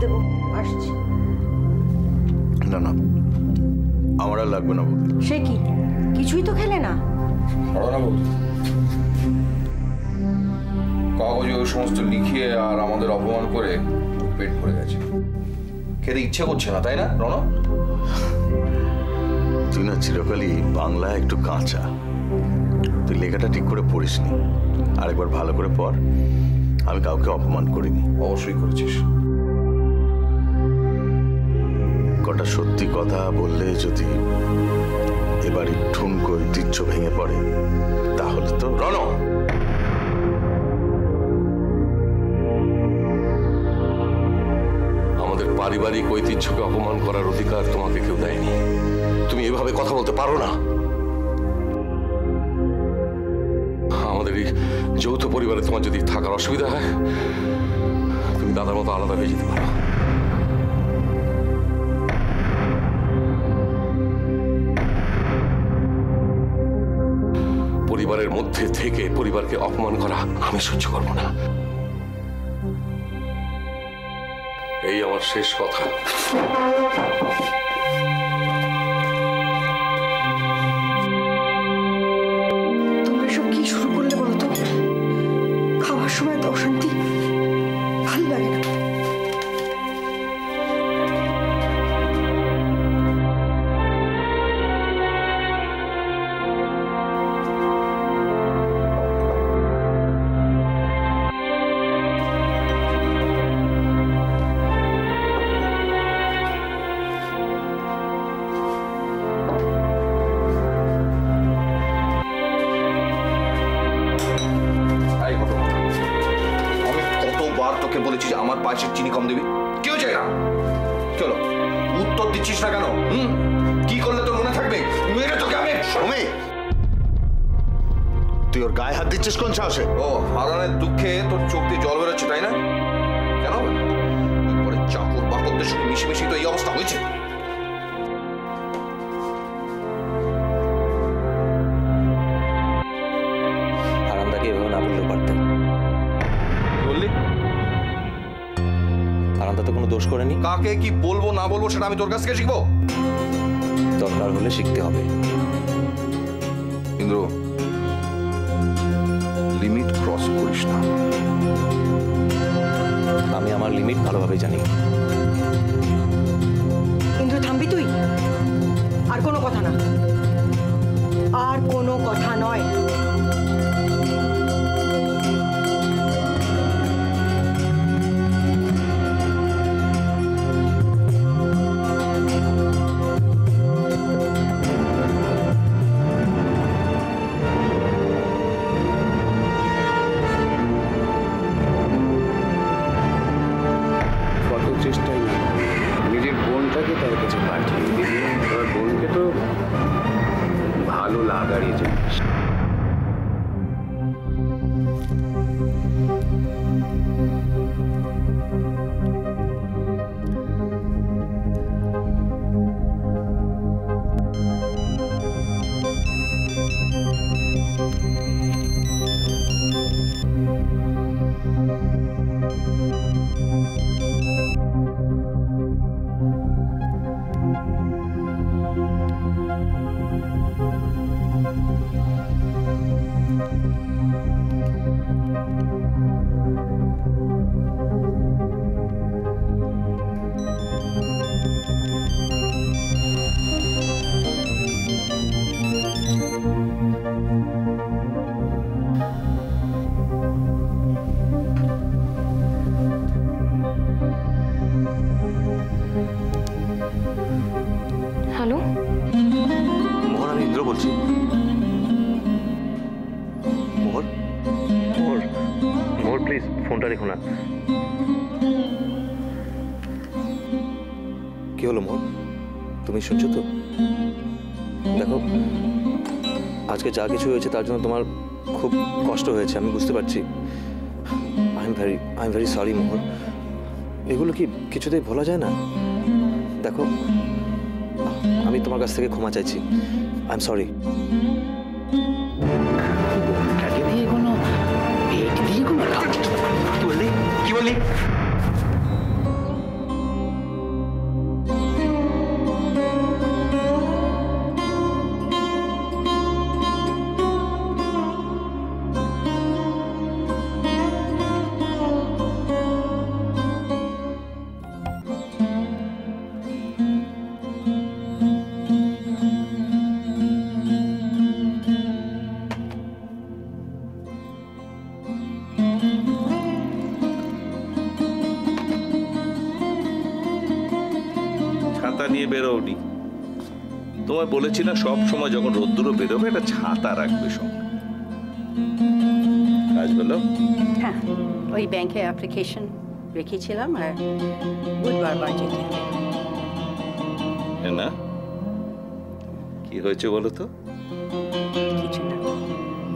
দেবো, আসছি। না না, আমার আর লাগবে না বৌদি। সে কি, কিছুই তো খেলে না? না বৌদি, কাগজে ওই সমস্ত লিখিয়ে আর আমাদের অপমান করে পেট ভরে গেছে, খেতে ইচ্ছে করছে না, তাই না রণ? তুই না চিরকালই বাংলা একটু কাঁচা, তুই লেখাটা ঠিক করে পড়িসনি। আরেকবার ভালো করে পড়। আমি কাউকে অপমান করিনি। অবশ্যই করেছিস। কটা সত্যি কথা বললে যদি এবারই ঠুনকো ঐতিহ্য ভেঙে পড়ে তাহলে তো। রণ, আমাদের পারিবারিক ঐতিহ্যকে অপমান করার অধিকার তোমাকে কেউ দেয়নি। তুমি এভাবে কথা বলতে পারো না। আমাদের এই যৌথ পরিবারে তোমার যদি থাকার অসুবিধা হয়, তুমি দাদার মতো আলাদা হয়ে যেতে পারো। পরিবারের মধ্যে থেকে পরিবারকে অপমান করা আমি সহ্য করব না। এই আমার শেষ কথা। তোমরা সব কি শুরু করলে বলো তো? খাওয়ার সময় তো অশান্তি, ভালো লাগে না। বলেছি যে আমার পায়েসের চিনি কম দিবি, কেউ চাই না। কি হলো, উত্তর দিচ্ছিস না কেন? কি করলে তোর মনে থাকবে? মেরে তোকে আমি। সমী, তুই ওর গায়ে হাত দিচ্ছিস কোন সাহসে? ও, হারানের দুঃখে তোর চোখ দিয়ে জল বেরোচ্ছে, তাই না? কেন পরে চাকর বাকরদের সঙ্গে মিশে মিশে তো এই অবস্থা হয়েছে। হারানদাকে এভাবে না বললেও পারতেন। বললি হারানদা তো কোনো দোষ করেনি। কাকে কি বলবো না বলবো সেটা আমি তোর কাছ থেকে শিখবো? দরকার হলে শিখতে হবে। ইন্দ্র, লিমিট ক্রস করিস না। আমি আমার লিমিট ভালোভাবে জানি। ইন্দ্র, থামবি তুই? আর কোনো কথা না, আর কোনো কথা নয়। চেষ্টাই না, নিজের বোনটাকে তার কাছে পাঠিয়ে দিবি। তোমার বোনকে তো ভালো লাগারই জানিস। হ্যালো মোহন, আমি ইন্দ্র বলছি। মোহন, মোহন, মোহন প্লিজ ফোনটা রেখো না। কি হলো মোহন, তুমি শুনছো তো? দেখো, আজকে যা কিছু হয়েছে তার জন্য তোমার খুব কষ্ট হয়েছে, আমি বুঝতে পারছি। আই এম ভেরি সরি মোহন। এগুলো কি কিছুতেই ভোলা যায় না? দেখো, আমি তোমার কাছ থেকে ক্ষমা চাইছি। I am sorry. কি বললি? ছাতা নিয়ে বেরোনি? তোমায় বলেছি না সব সময় যখন রোদ্দুরও বেরোবে একটা ছাতা রাখবে সঙ্গে। কাজ বলো? হ্যাঁ, ওই ব্যাংকে অ্যাপ্লিকেশন রেখেছিলাম আর বুধবার যেতে হবে। না, কি হয়েছে বলো তো? কিছু না।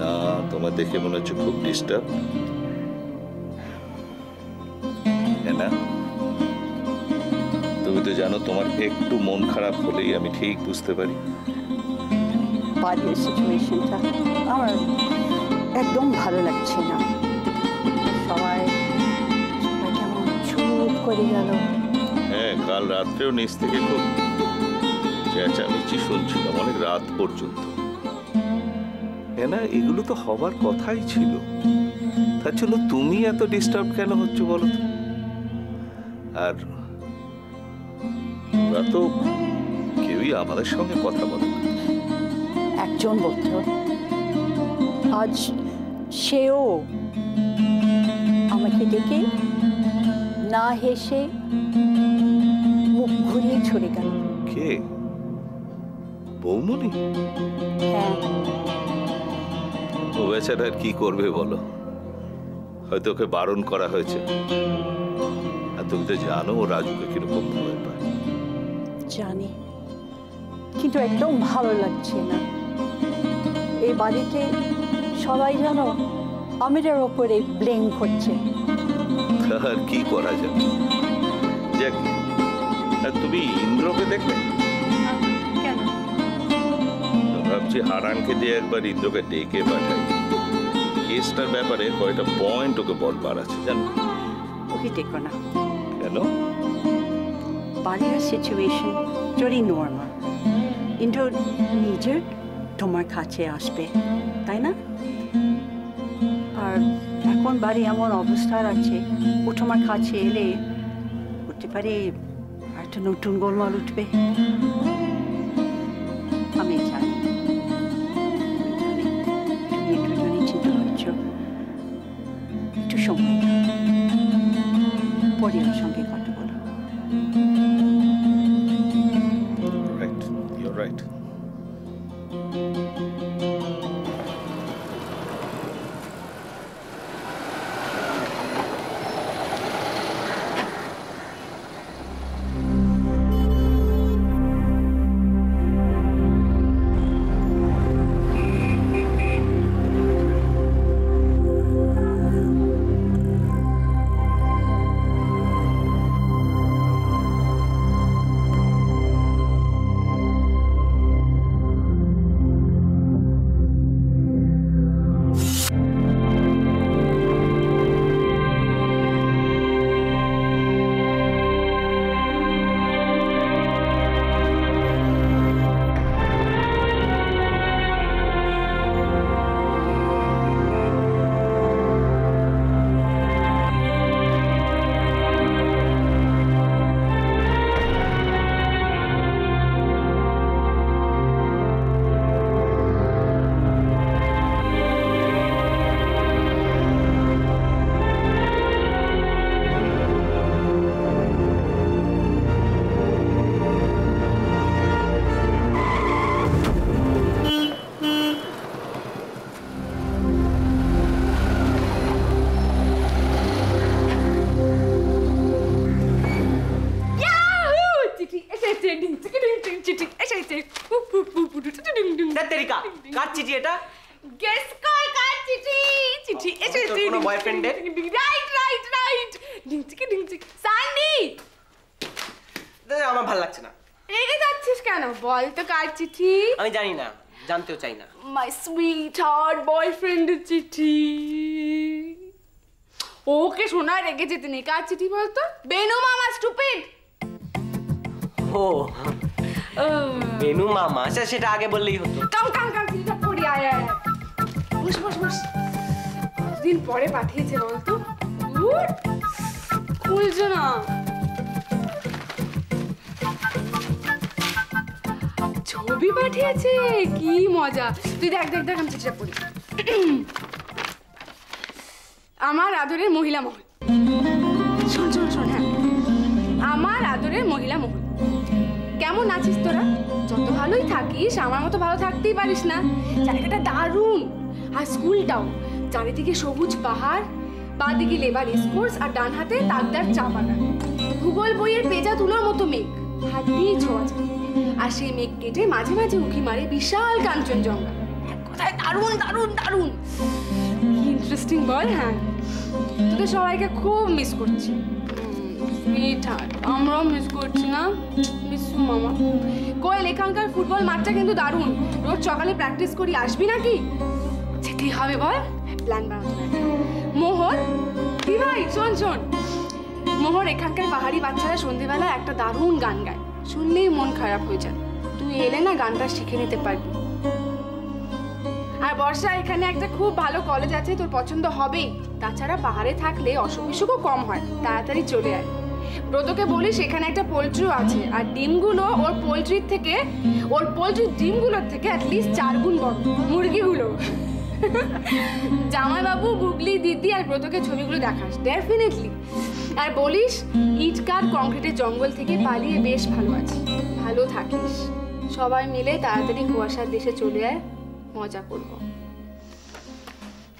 না, তোমার দেখে মনে হচ্ছে খুব ডিস্টার্ব। না, তুমি তো জানো তোমার একটু মন খারাপ হলেই আমি ঠিক বুঝতে পারি। বাড়ির সিচুয়েশনটা আমার একদম ভালো লাগছে না। সবাই কেমন চুপ করে গেল। হ্যাঁ, কাল রাত্রেও নিচ থেকে খুব চেঁচামেচি শুনছিলাম অনেক রাত পর্যন্ত। হ্যাঁ না, এগুলো তো হবার কথাই ছিল। তার জন্য তুমি এত ডিস্টার্ব কেন হচ্ছে বলো তো? আর ওরা তো কেউই আমাদের সঙ্গে কথা বলে না। একজন বলতো আজ সেও আমাকে ডেকে না হেসে মুখ ঘুরিয়ে ছড়ে গেল। কে? বৌমনি? হ্যাঁ, ও বেচারা আর কি করবে বলো? হয়তো ওকে বারণ করা হয়েছে। আর তুমি তো জানো ও রাজুকে কিরকম ভয় পায়। জানি, কিন্তু একদম ভালো লাগছে না। এই বাড়িতে সবাই জানো আমিরের ওপরে ব্লেম করছে। আর কি করা যাবে? যাক, আর তুমি ইন্দ্রকে দেখলে? কেন? ভাবছি হারানকে দিয়ে একবার ইন্দ্রকে ডেকে পাঠাই। কেসটার ব্যাপারে কয়টা পয়েন্ট ওকে বলবার আছে জানো। ওকে দেখো না। কেন? বাড়ির সিচুয়েশন যদি নর্মাল, ইন্দ্র নিজের তোমার কাছে আসবে, তাই না? আর এখন বাড়ি এমন অবস্থার আছে, ও তোমার কাছে এলে হতে পারে একটা নতুন গোলমাল উঠবে। আমি জানি তুমি একটু জন্য চিন্তা করছো। একটু সময় পরিবারের সঙ্গে কথা বলো। Right, you are right. কার চিঠি এটা? গেস কর কার চিঠি। চিঠি এসেছে কোনো বয়ফ্রেন্ডের? Right right right. ডিংচিকি ডিংচিকি সানি। আমার ভালো লাগছে না। রেগে যাচ্ছিস কেন? বল তো কার চিঠি। আমি জানি না, জানতেও চাই না। মাই সুইট হার্ট বয়ফ্রেন্ডের চিঠি। ওকে শোনা, রেগে যেতে নেই। কার চিঠি বলতো? বেনু মামা স্টুপিড। ও বেনু মামা, আচ্ছা সেটা আগে বললেই হতো। কাম কাম কাম চিঠিটা পড়ি। আয় আয় বস বস বস। দিন পরে পাঠিয়েছে বলতো। খুলছো না। ছবি পাঠিয়েছে, কি মজা। তুই দেখ দেখ দেখ, আমি চিঠিটা পড়ি। আমার আদরের মহিলা মহল। শোন শোন শোন। হ্যাঁ, আমার আদরের মহিলা মহল, কেমন আছিস তোরা? যত ভালোই থাকিস আমার মতো ভালো থাকতেই পারিস না। জায়গাটা দারুণ, আর স্কুলটাও। চারিদিকে সবুজ পাহাড়, বাঁদিকে লেবার স্কোর্স, আর ডান হাতে তাকদার চা বাগান। ভূগোল বইয়ের পেজা তুলোর মতো মেঘ, হাত দিয়েই ছোঁয়া যায়। আর সেই মেঘ কেটে মাঝে মাঝে উঁকি মারে বিশাল কাঞ্চনজঙ্ঘা। এক কথায় দারুণ দারুণ দারুণ। কি ইন্টারেস্টিং বল? হ্যাঁ, তোদের সবাইকে খুব মিস করছি। আমরাও মিস করছি না? মিস ইউ মামা। কোয়েল, এখানকার ফুটবল মাঠটা কিন্তু দারুণ। রোজ সকালে প্র্যাকটিস করি, আসবি নাকি? যেতেই হবে বল, প্ল্যান বানাতে হবে। মোহর, কি ভাই, শোন শোন। মোহর, এখানকার পাহাড়ি বাচ্চারা সন্ধেবেলা একটা দারুণ গান গায়, শুনলেই মন খারাপ হয়ে যায়। তুই এলে না গানটা শিখে নিতে পারবি। আর বর্ষা, এখানে একটা খুব ভালো কলেজ আছে, তোর পছন্দ হবেই। তাছাড়া পাহাড়ে থাকলে অসুখ বিসুখও কম হয়, তাড়াতাড়ি চলে আয়। ব্রতকে বলি সেখানে একটা পোল্ট্রিও আছে, আর ডিমগুলো ওর পোল্ট্রির ডিমগুলোর থেকে অ্যাটলিস্ট 4 গুণ বড় মুরগিগুলো। জামাইবাবু, বুগলি, দিদি আর ব্রতকে ছবিগুলো দেখাস ডেফিনেটলি। আর বলিস ইট কাঠ কংক্রিটের জঙ্গল থেকে পালিয়ে বেশ ভালো আছে। ভালো থাকিস। সবাই মিলে তাড়াতাড়ি কুয়াশার দেশে চলে আয়, মজা করব।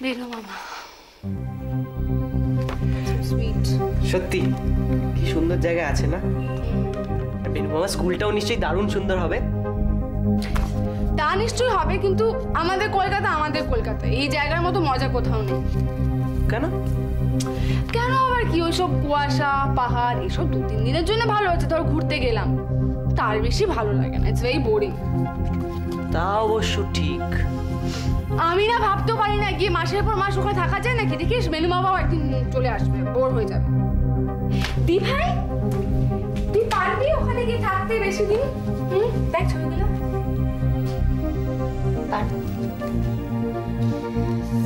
বেরো মামা। সত্যি কি সুন্দর জায়গা আছে না? বেনু মামা, স্কুলটাও নিশ্চয়ই দারুণ সুন্দর হবে। তা নিশ্চয়ই হবে, কিন্তু আমাদের কলকাতা এই জায়গার মতো মজা কোথাও নেই। কেন? কেন আবার কি? ওইসব কুয়াশা, পাহাড়, এসব 2-3 দিনের জন্য ভালো আছে, ধর ঘুরতে গেলাম, তার বেশি ভালো লাগে না। It's very boring. তা অবশ্য ঠিক। আমি না ভাবতে পারি না গিয়ে মাসের পর মাস ওখানে থাকা যায় নাকি। দেখিস বেনু বাবাও একদিন চলে আসবে, বোর হয়ে যাবে। দি ভাই, তুই পারবি ওখানে গিয়ে থাকতে বেশি দিন? দেখ ছবিগুলো।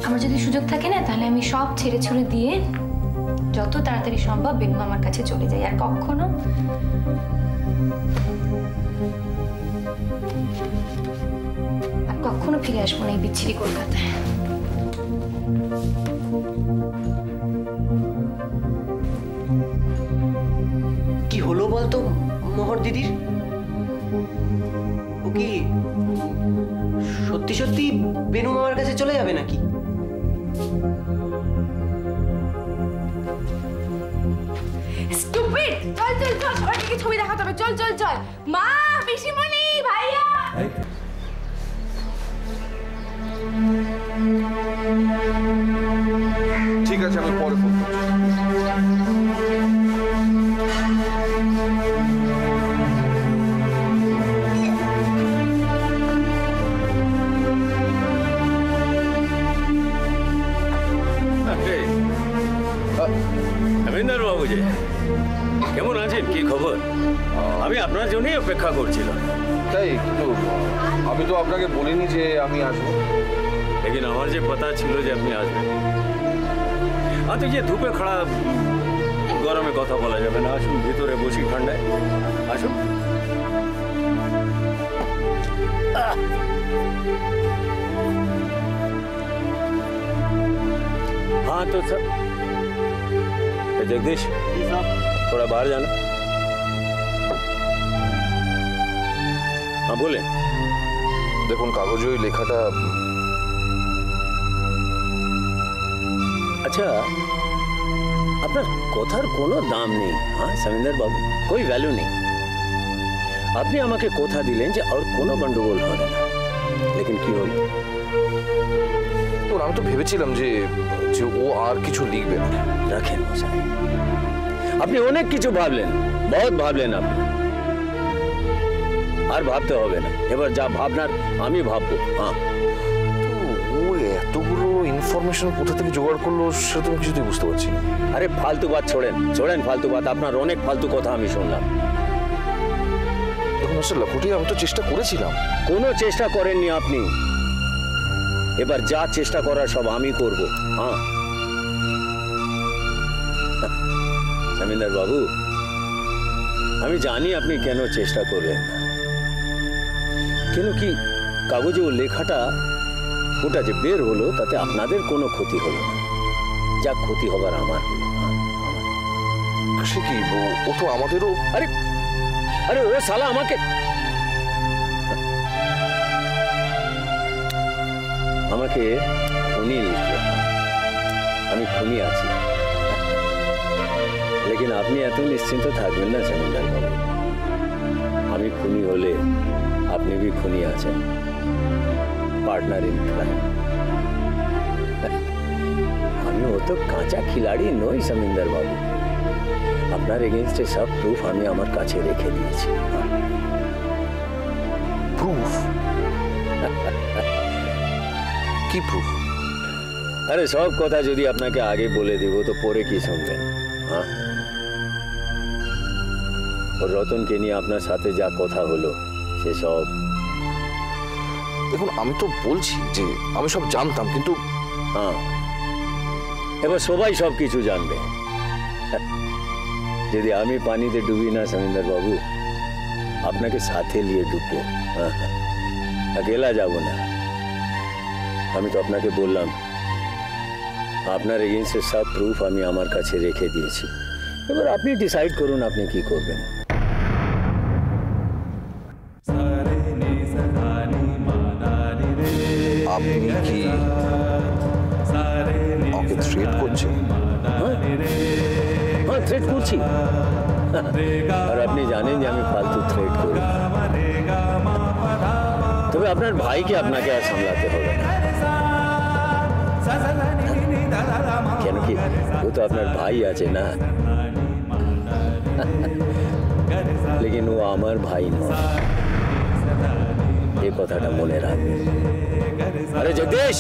আমার যদি সুযোগ থাকে না, তাহলে আমি সব ছেড়ে ছুড়ে দিয়ে যত তাড়াতাড়ি সম্ভব বেনু মামার কাছে চলে যাই। আর কখনো ফিরে আসবো না এই বিচ্ছিরি কলকাতায়। কি হলো বলতো মোহর দিদির? ও কি সত্যি সত্যি বেনু মামার কাছে চলে যাবে নাকি? স্টুপিড! চল চল চল, সবাইকে ছবি দেখাতে হবে। চল চল চল। মা, পিসিমণি, ভাইয়া। ঠিক আছে, আমি পরে ফোন করছি। রবীন্দ্র বাবু যে কেমন আছেন? কি খবর? আমি আপনার জন্যই অপেক্ষা করছিলাম। তাই? কিন্তু আমি তো আপনাকে বলিনি যে আমি আসবো। लेकिन আমার যে কথা ছিল যে আপনি আসবেন। তো যে ধূপে খড়া গরমে কথা বলা যাবে না। আসুন ভিতরে বসি ঠান্ডায়, আসুন। हाँ तो सर जगदीश, थोड़ा बाहर जाना। हाँ बोले। দেখুন কাগজে ওই লেখাটা। আচ্ছা, আপনার কথার কোনো দাম নেই। হ্যাঁ সমিন্দর বাবু, कोई ভ্যালু নেই। আপনি আমাকে কথা দিলেন যে আর কোনো গন্ডগোল হবে না, লেকিন কি হলো? আমি তো ভেবেছিলাম যে ও আর কিছু লিখবে না। রাখেন মশাই, আপনি অনেক কিছু ভাবলেন, বহুত ভাবলেন আপনি। আর ভাবতে হবে না, এবার যা ভাবনার আমি ভাববো। হ্যাঁ, ও এতগুলো ইনফরমেশন কোথা থেকে জোগাড় করলো সেটা তো কিছুতেই বুঝতে পারছি না। আরে ফালতু বাত ছোড়েন ফালতু বাত। আপনার অনেক ফালতু কথা আমি শুনলাম। দেখুন মিস্টার লাখোটি, আমি তো চেষ্টা করেছিলাম। কোনো চেষ্টা করেননি আপনি। এবার যা চেষ্টা করার সব আমি করব। হ্যাঁ সমিন্দর বাবু, আমি জানি আপনি কেন চেষ্টা করবেন না। কেন কি কাগজে ও লেখাটা ওটা যে বের হলো তাতে আপনাদের কোনো ক্ষতি হলো না, যা ক্ষতি হবার আমার হলো। সে কি, ও তো আমাদেরও। আরে ও শালা আমাকে আমাকে খুনি লিখলো। আমি খুনি আছি, লেকিন আপনি এত নিশ্চিন্ত থাকবেন না জমিদার বাবু। আমি খুনি হলে আপনি भी খুনি আছেন, পার্টনার ইন ক্রাইম। আমি ও তো কাঁচা খিলাড়ি নই জমিদার বাবু। আপনার এগেইনস্টে সব প্রুফ আমি আমার কাছে রেখে দিয়েছি। প্রুফ? কি প্রুফ? আরে সব কথা যদি আপনাকে আগে বলে দেব তো পরে কি শুনবেন? হ্যাঁ, ও রতনকে নিয়ে আপনার সাথে যা কথা হলো সেসব। দেখুন, আমি তো বলছি যে আমি সব জানতাম, কিন্তু হ্যাঁ, এবার সবাই সব কিছু জানবে। যদি আমি পানিতে ডুবি না জমিদার বাবু, আপনাকে সাথে নিয়ে ডুববো। হ্যাঁ, একেলা যাব না। আমি তো আপনাকে বললাম আপনার এগেইনস্টে সব প্রুফ আমি আমার কাছে রেখে দিয়েছি। এবার আপনি ডিসাইড করুন আপনি কি করবেন। আপনি কি ওকে থ্রেট করছেন? হ্যাঁ, থ্রেট করছি। আর আপনি জানেন যে আমি ফালতু থ্রেট করি। তবে আপনার ভাইকে আপনাকে আর সামলাতে হবে না। কেন কি ও তো আপনার ভাই আছে না, লেকিন ও আমার ভাই নয়, এই কথাটা মনে রাখবেন। আরে জগদীশ,